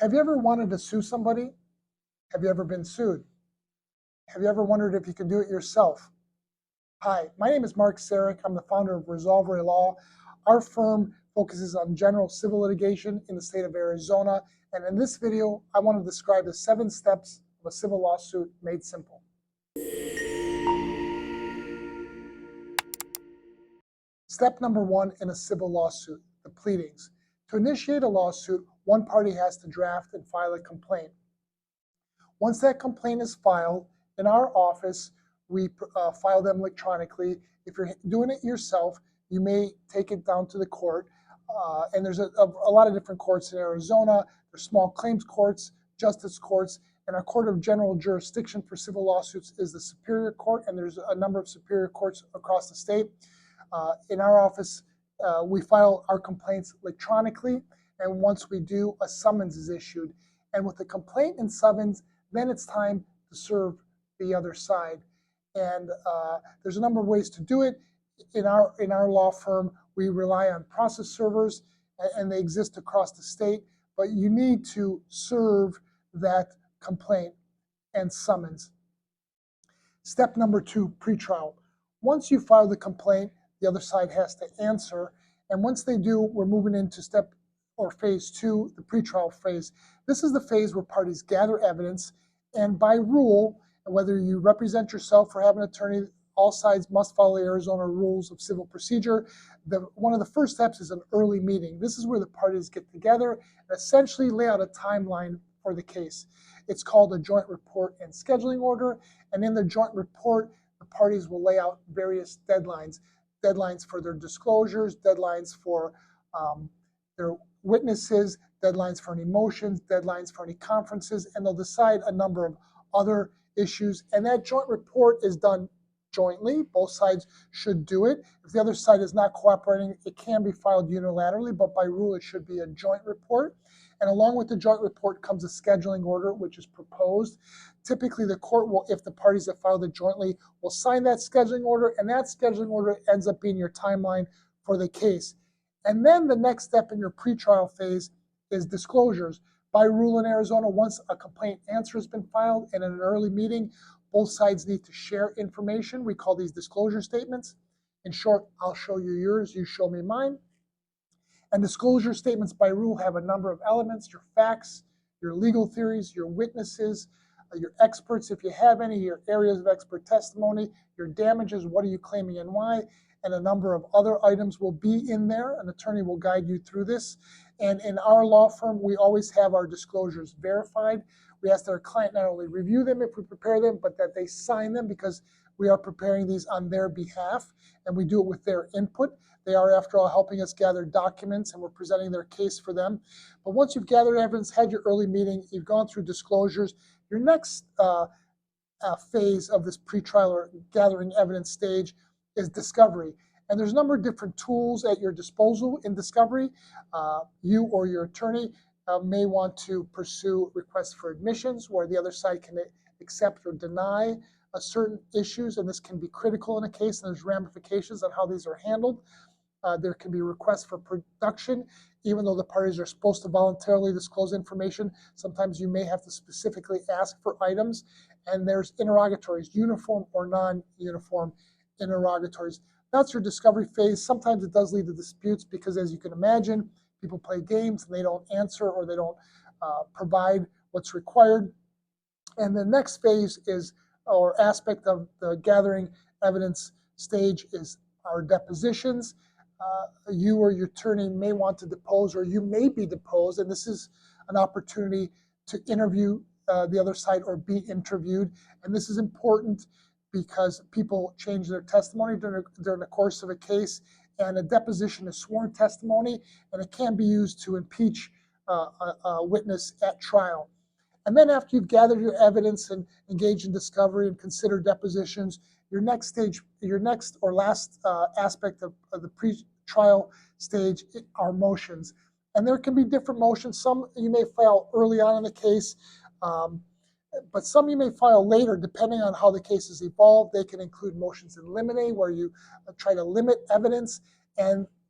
Have you ever wanted to sue somebody? Have you ever been sued? Have you ever wondered if you can do it yourself? Hi, my name is Mark Sarek. I'm the founder of Resolvery Law. Our firm focuses on general civil litigation in the state of Arizona. And in this video, I want to describe the 7 steps of a civil lawsuit made simple. Step number 1 in a civil lawsuit, the pleadings. To initiate a lawsuit, one party has to draft and file a complaint. Once that complaint is filed, in our office, we file them electronically. If you're doing it yourself, you may take it down to the court. And there's a lot of different courts in Arizona. There's small claims courts, justice courts, and our court of general jurisdiction for civil lawsuits is the Superior Court, and there's a number of superior courts across the state. In our office, we file our complaints electronically, and once we do, a summons is issued. And with the complaint and summons, then it's time to serve the other side. And there's a number of ways to do it. In our law firm, we rely on process servers, and they exist across the state, but you need to serve that complaint and summons. Step number 2, pretrial. Once you file the complaint, the other side has to answer, and once they do, we're moving into step or phase 2, the pretrial phase. This is the phase where parties gather evidence, and by rule, whether you represent yourself or have an attorney, all sides must follow the Arizona rules of civil procedure. One of the first steps is an early meeting. This is where the parties get together and essentially lay out a timeline for the case. It's called a joint report and scheduling order, and in the joint report, the parties will lay out various deadlines for their disclosures, deadlines for their witnesses, deadlines for any motions, deadlines for any conferences, and they'll decide a number of other issues. And that joint report is done jointly. Both sides should do it. If the other side is not cooperating, it can be filed unilaterally, but by rule, it should be a joint report. And along with the joint report comes a scheduling order, which is proposed. Typically, the court will, if the parties that filed it jointly, will sign that scheduling order, and that scheduling order ends up being your timeline for the case. And then the next step in your pretrial phase is disclosures. By rule in Arizona, once a complaint answer has been filed and in an early meeting, both sides need to share information. We call these disclosure statements. In short, I'll show you yours, you show me mine. And disclosure statements by rule have a number of elements: your facts, your legal theories, your witnesses, your experts, if you have any, your areas of expert testimony, your damages, what are you claiming and why, and a number of other items will be in there. An attorney will guide you through this. And in our law firm, we always have our disclosures verified. We ask that our client not only review them if we prepare them, but that they sign them, because we are preparing these on their behalf, and we do it with their input. They are, after all, helping us gather documents, and we're presenting their case for them. But once you've gathered evidence, had your early meeting, you've gone through disclosures, your next phase of this pretrial or gathering evidence stage is discovery. And there's a number of different tools at your disposal in discovery. You or your attorney may want to pursue requests for admissions, where the other side can accept or deny certain issues, and this can be critical in a case, and there's ramifications on how these are handled. There can be requests for production, even though the parties are supposed to voluntarily disclose information. Sometimes you may have to specifically ask for items, and there's interrogatories, uniform or non-uniform interrogatories. That's your discovery phase. Sometimes it does lead to disputes because, as you can imagine, people play games and they don't answer, or they don't provide what's required. And the next phase is, or aspect of the gathering evidence stage, is our depositions. You or your attorney may want to depose, or you may be deposed, and this is an opportunity to interview the other side or be interviewed. And this is important because people change their testimony during the course of a case, and a deposition is sworn testimony, and it can be used to impeach a witness at trial. And then after you've gathered your evidence and engaged in discovery and considered depositions, your next stage, your next or last aspect of the pre-trial stage are motions. And there can be different motions. Some you may file early on in the case, but some you may file later, depending on how the case has evolved. They can include motions in limine, where you try to limit evidence,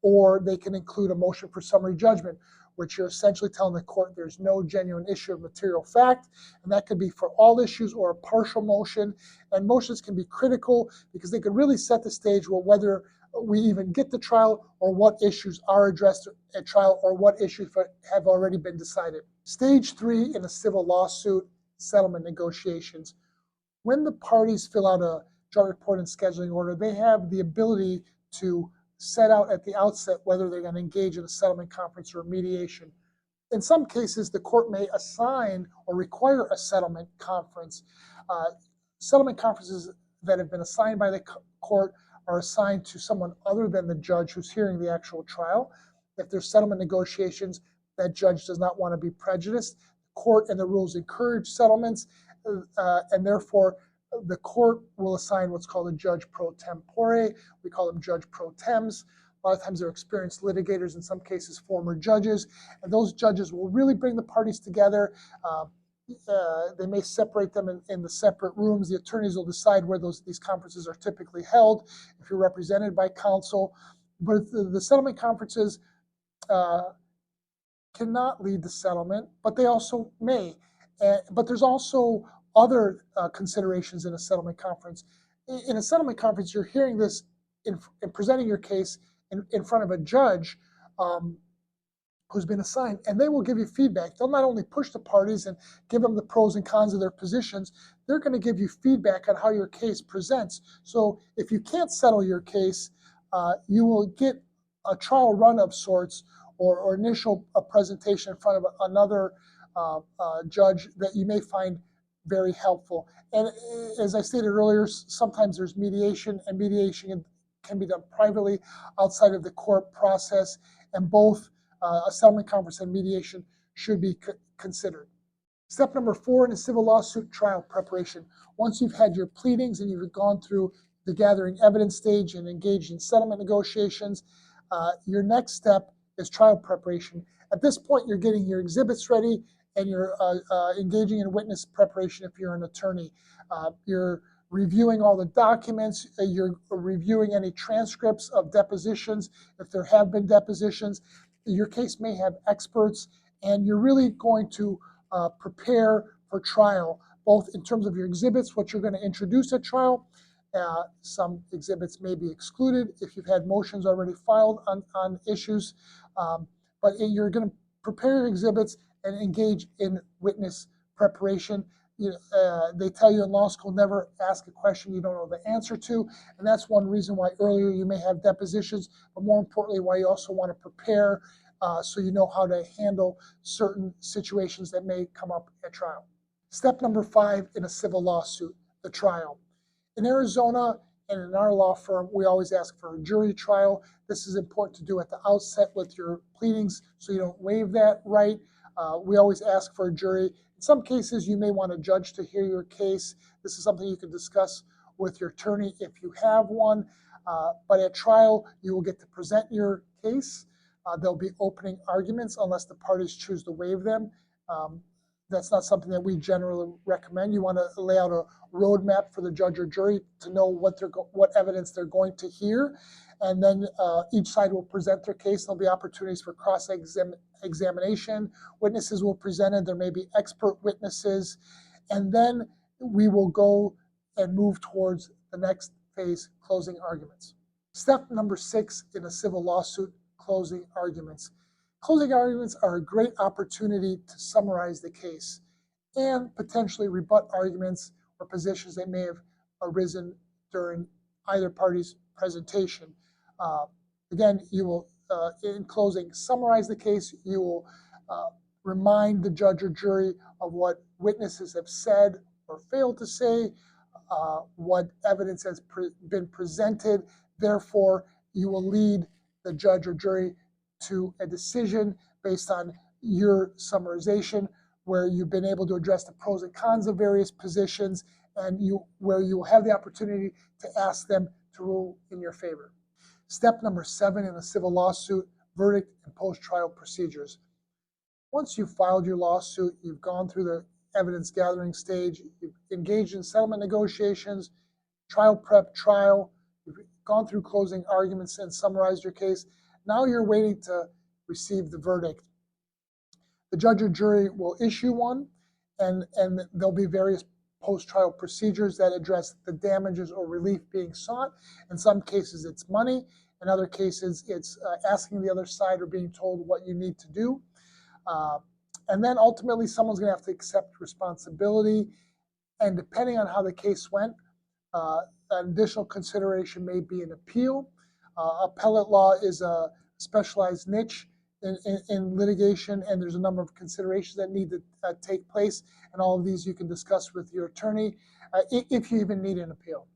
or they can include a motion for summary judgment, which you're essentially telling the court there's no genuine issue of material fact, and that could be for all issues or a partial motion. And motions can be critical because they could really set the stage whether we even get to trial or what issues are addressed at trial or what issues have already been decided. Stage 3 in a civil lawsuit, settlement negotiations. When the parties fill out a joint report and scheduling order, they have the ability to set out at the outset whether they're going to engage in a settlement conference or mediation. In some cases, the court may assign or require a settlement conference. Settlement conferences that have been assigned by the court are assigned to someone other than the judge who's hearing the actual trial. If there's settlement negotiations, that judge does not want to be prejudiced. The court and the rules encourage settlements, and therefore the court will assign what's called a judge pro tempore. We call them judge pro tems. A lot of times they're experienced litigators, in some cases former judges, and those judges will really bring the parties together. They may separate them in the separate rooms. The attorneys will decide where these conferences are typically held if you're represented by counsel. But the settlement conferences cannot lead to settlement, but they also may. But there's also other considerations in a settlement conference. In a settlement conference, you're hearing this in presenting your case in front of a judge who's been assigned, and they will give you feedback. They'll not only push the parties and give them the pros and cons of their positions, they're going to give you feedback on how your case presents. So if you can't settle your case, you will get a trial run of sorts or initial presentation in front of another judge that you may find very helpful. And as I stated earlier, sometimes there's mediation, and mediation can be done privately outside of the court process, and both a settlement conference and mediation should be considered. Step number 4 in a civil lawsuit, trial preparation. Once you've had your pleadings and you've gone through the gathering evidence stage and engaged in settlement negotiations, your next step is trial preparation. At this point, you're getting your exhibits ready and you're engaging in witness preparation if you're an attorney. You're reviewing all the documents, you're reviewing any transcripts of depositions if there have been depositions. Your case may have experts, and you're really going to prepare for trial, both in terms of your exhibits, what you're going to introduce at trial. Some exhibits may be excluded if you've had motions already filed on issues, but you're going to prepare your exhibits and engage in witness preparation. They tell you in law school, never ask a question you don't know the answer to, and that's one reason why earlier you may have depositions, but more importantly, why you also want to prepare so you know how to handle certain situations that may come up at trial. Step number 5 in a civil lawsuit, the trial. In Arizona and in our law firm, we always ask for a jury trial. This is important to do at the outset with your pleadings so you don't waive that right. We always ask for a jury. In some cases, you may want a judge to hear your case. This is something you can discuss with your attorney if you have one. But at trial, you will get to present your case. There'll be opening arguments unless the parties choose to waive them. That's not something that we generally recommend. You want to lay out a roadmap for the judge or jury to know what evidence they're going to hear. And then each side will present their case. There'll be opportunities for cross-examination. Witnesses will be presented. There may be expert witnesses. And then we will go and move towards the next phase, closing arguments. Step number 6 in a civil lawsuit, closing arguments. Closing arguments are a great opportunity to summarize the case and potentially rebut arguments or positions that may have arisen during either party's presentation. Again, you will, in closing, summarize the case. You will remind the judge or jury of what witnesses have said or failed to say, what evidence has been presented. Therefore, you will lead the judge or jury to a decision based on your summarization, where you've been able to address the pros and cons of various positions, and where you will have the opportunity to ask them to rule in your favor. Step number 7 in a civil lawsuit, verdict and post-trial procedures. Once you've filed your lawsuit, you've gone through the evidence gathering stage, you've engaged in settlement negotiations, trial prep, trial, you've gone through closing arguments and summarized your case. Now you're waiting to receive the verdict. The judge or jury will issue one, and there'll be various post-trial procedures that address the damages or relief being sought. In some cases, it's money. In other cases, it's asking the other side or being told what you need to do. And then ultimately, someone's going to have to accept responsibility. And depending on how the case went, an additional consideration may be an appeal. Appellate law is a specialized niche in litigation, and there's a number of considerations that need to take place. And all of these you can discuss with your attorney if you even need an appeal.